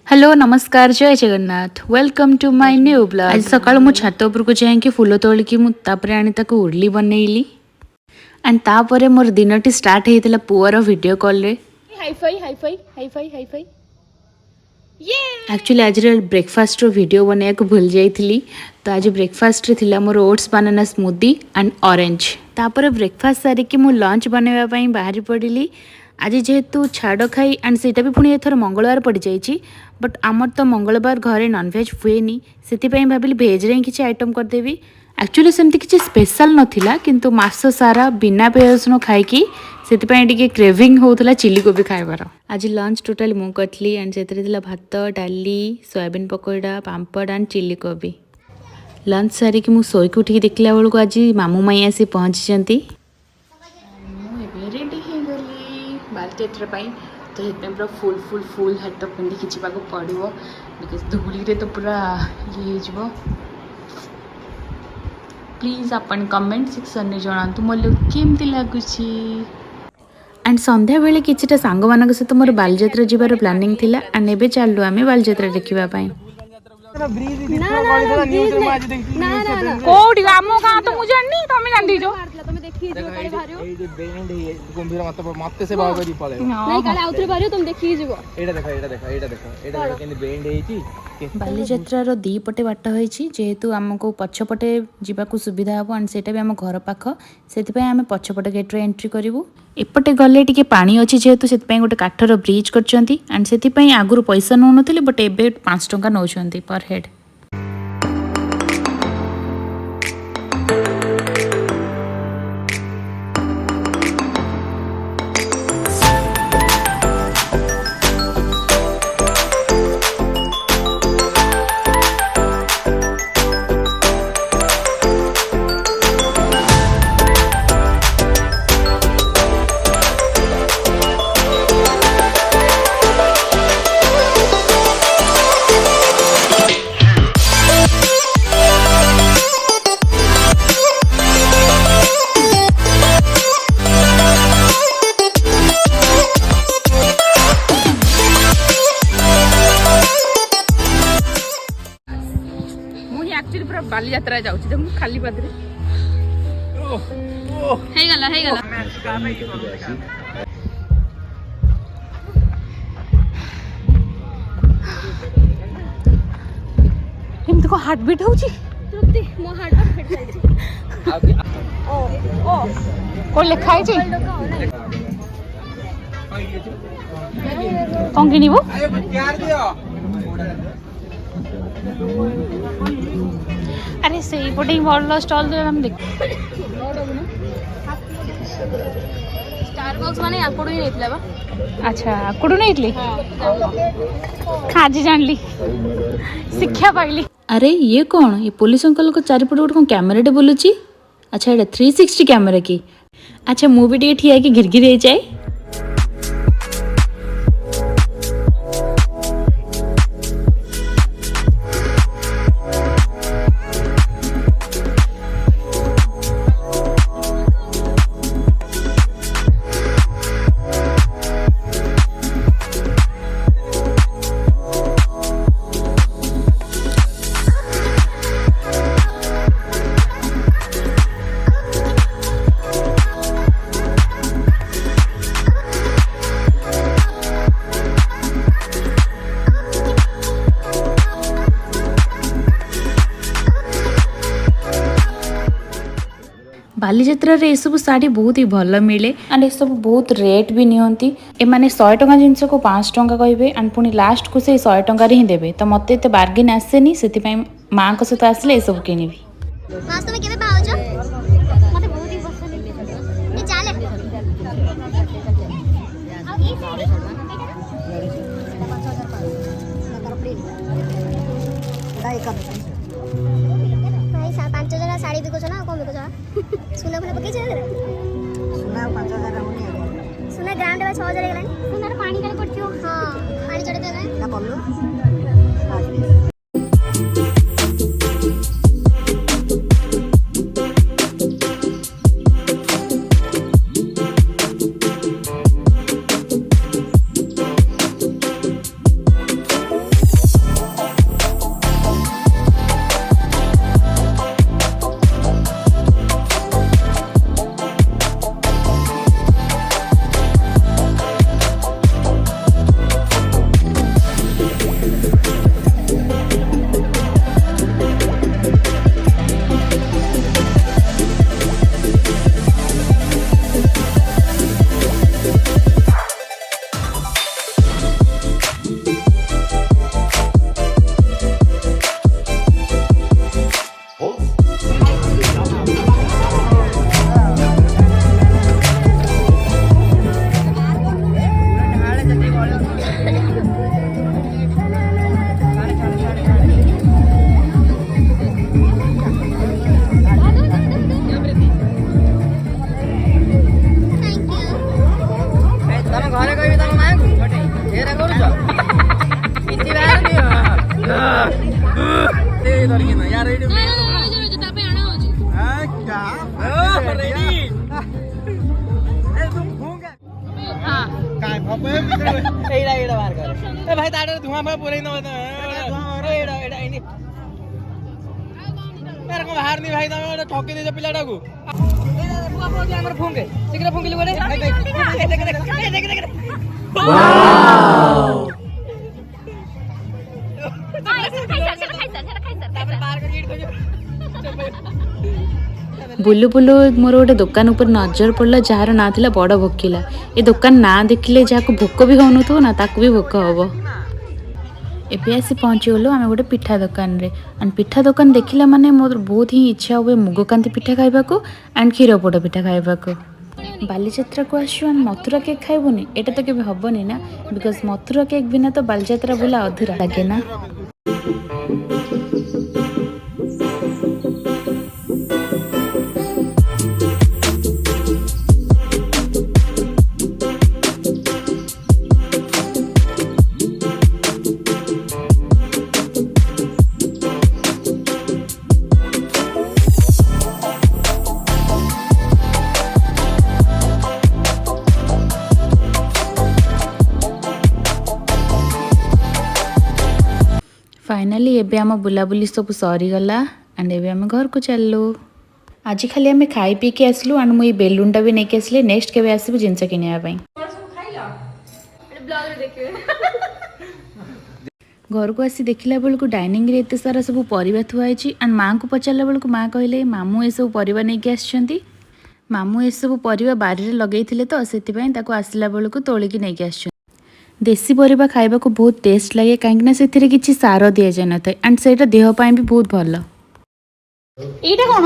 Hello नमस्कार जय Jagannath welcome to my new blog. आज सकाळ मु छात उपरको जाइए फूल तोलिकी मु तापरे आनी ताको उडली बनैली एंड तापरे मोर दिनटी स्टार्ट हेतिला पुअर वीडियो कॉल रे। Hi fi hi fi hi fi hi fi ये एक्चुअली आज ब्रेकफास्ट रो वीडियो बनाया को भूल जाइथिली। तो आज ब्रेकफास्ट रे थिला मोर oats banana smoothie and orange. तापरे ब्रेकफास्ट सारी कि मु लंच बनैबा पई बाहरी पड़िली। आज जेहेतु छाड़ खाई एंड सेटा भी पुणी एथर मंगलवार पड़ जाइए बट आमर तो मंगलवार घरे नॉनवेज हुएनी से भाविली भेज रे किसी आइटम करदेवी। एक्चुअली सेमती किसी स्पेशल नथिला किंतु मास सारा बिना पियाज रसुण खाइकी से क्रेविंग होता चिली कोबी खाइबार। आज लंच टोटाली मु करी एंड से भात डाली soybean pakora papad and chilli कोबी। लंच सारिकी मु शोक उठिक देखला बेलू आज मामू माई आसी पहुँची रेडी हो गली बालटेट्रा तो ये पूरा फुल फुल फुल हाथ पिंधिकी जावाक पड़ो बिकज धूली तो पूरा ये हो। प्लीज अपन कमेंट सेक्शन में जनातु मो लुक केमती लगुच। एंड संध्या बेले किछिटा सांग मानक सहित मोर बालजात्रा जीवार प्लानिंग थिला एंड एबे चालू आमे बालजात्रा देखिबा पई। कोडी आमो का तो मुझे नहीं तमे जान दीजो तमे देखि जो काले भारियो ए जे बैंड है गंभीर मत से बाग करी पळे नहीं काले आउतरे भारियो तुम देखि जीवो एटा देखो केन बैंड हेची। बालीजात्रार दी पटे बाट होइछि जेहेतु आमको पछपटे जीवाकू सुविधा हबो एंड सेटा भी आम घर पाख से आम पछपटे गेट रे एंट्री करिवु। एपटे गले टिके पानी अच्छी जेहेतु से गोटे काठर ब्रिज करछंती एंड से आगुरु पैसा नौ नथिले बट एबे 5 टंका नौछंती पर हेड। बाली यात्रा जाउछि देखु खाली पादरे हे गला हम देखो हार्ट बीट होछि तृप्ति मो हार्ट बीट जाइछि ओ कोन लिखा छै कोन किनिबो अरे से पटे भल स्टॉल हम देख स्टारबक्स माने आकुडू ही नेतला बा। अच्छा आकुडू नेतली आज जानली शिक्षा पाइली। अरे ये कौन ये पुलिस अंकल को चारिपटे गोटे कैमेराटे बोलुची। अच्छा ये 360 कैमेरा की। अच्छा मु भी ठिया कि घिरघिर हो जाए। बालीजात्रा सब शाढ़ी बहुत ही भल मिले एंड ये सब बहुत रेट भी नियंती। एमाने 100 टंका जिनस को 5 टंका कहे एंड पुणी लास्ट को से 100 टंका ही देवे तो मत एत बार्गेन आसेनी से माँ को सहित आसले ये सब किनिबी। साड़ी बिकुछ ना कम बिकुछ सुना फुना पकई छै सुना 5000 होनी सुना ग्राम देबा 6000 गेलानी सुना पानी काले पड़थियो हां पानी चढ़े देबे ना पल्लू। रेडी ତା ପାଇଁ ଆଣା ହଉଛି रेडी ए तुम भूंग ହଁ काय भपे एडा एडा बाहर कर ए भाई ताडे धुआं में पुरै न एडा एडा इनी यार को बाहर नहीं भाई तमे ठकी दे पिलाटा को बुआ बुआ हमर फुंगे शीघ्र फुंगिली बोले देख वाओ बुलु बुलु मोर गोटे दुकान उपर नजर पड़ा जार ना थिला बड़ भोकिला ए दुकान ना देखिले जहाँ भोक भी होनु ना ताकू भी भोक हम एबे आसी पहुँची गलु आम गोटे पिठा दुकान रे एंड पिठा दुकान देखिला माने मोर बहुत ही इच्छा हुए मुगकांति पिठा खाइबा को एंड क्षीर पोड़ पिठा खाइबा को बालीजात्रा को आसु एंड मथुरा केक खाइबुनी एटा तो केबे हबनी ना बिकॉज मथुरा केक बिना तो बालीजात्रा बुला अधूरा लागे ना। फाइनाली एबे आम बुलाबुली सब सरीगला एंड एबे आम घर को चलू आज खाली आम खाई पी के आसलु एंड मुई बेलूनटा भी नहीं आसली नेक्स्ट केबे आसबु जिनस किनिया घर को आसी देखला बेलू डाइनिंग रे एते सारा सब परिबा थुआई एंड माँ को पचारा बेलू माँ कहले मामू ए सब परिबा नहीं के आछंती मामू ए सब परिबा बारी रे लगेइथिले तो सेति पई ताको आसला बेलू तोली की नहीं के आछन देसी परिबा खाइबा को बहुत टेस्ट लगे कहीं से किसी सार दि जाए न एंड से देह पाई भी बहुत भल এইটা কোন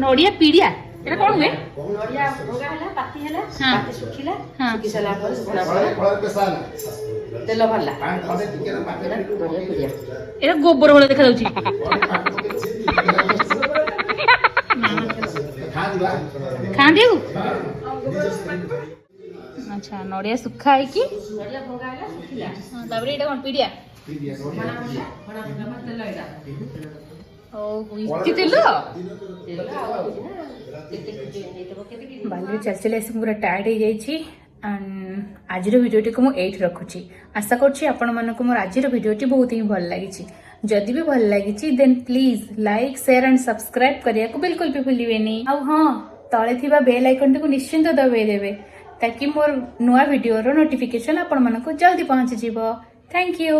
নড়িয়া পিড়িয়া এটা কোন হুয়ে নড়িয়া ভোগা হলা পাতি হলা পাতি শুখিলা শুকি সালা পরে শুকনা পরে তেল ভরলা এটা গোবর ভলে দেখা যাଉଛି खाँदी अच्छा नड़िया सुखा है कि पीड़िया बाली चल चल पूरा टायर्ड हो जाइए एंड आज भिडियोटी को मुझे रखुची आशा करुँची आपण मानक मोर आज भिडियोटी बहुत ही भल लगी जदि भी भल लगी then please like share and subscribe करने को बिल्कुल भी भूलिए आ हाँ तले थिबा बेल आइकन टी निश्चिंत दबाई देवे ताकि मोर नुआ वीडियो रो नोटिफिकेशन आपण मानक जल्दी पहुंची जीवो। Thank you.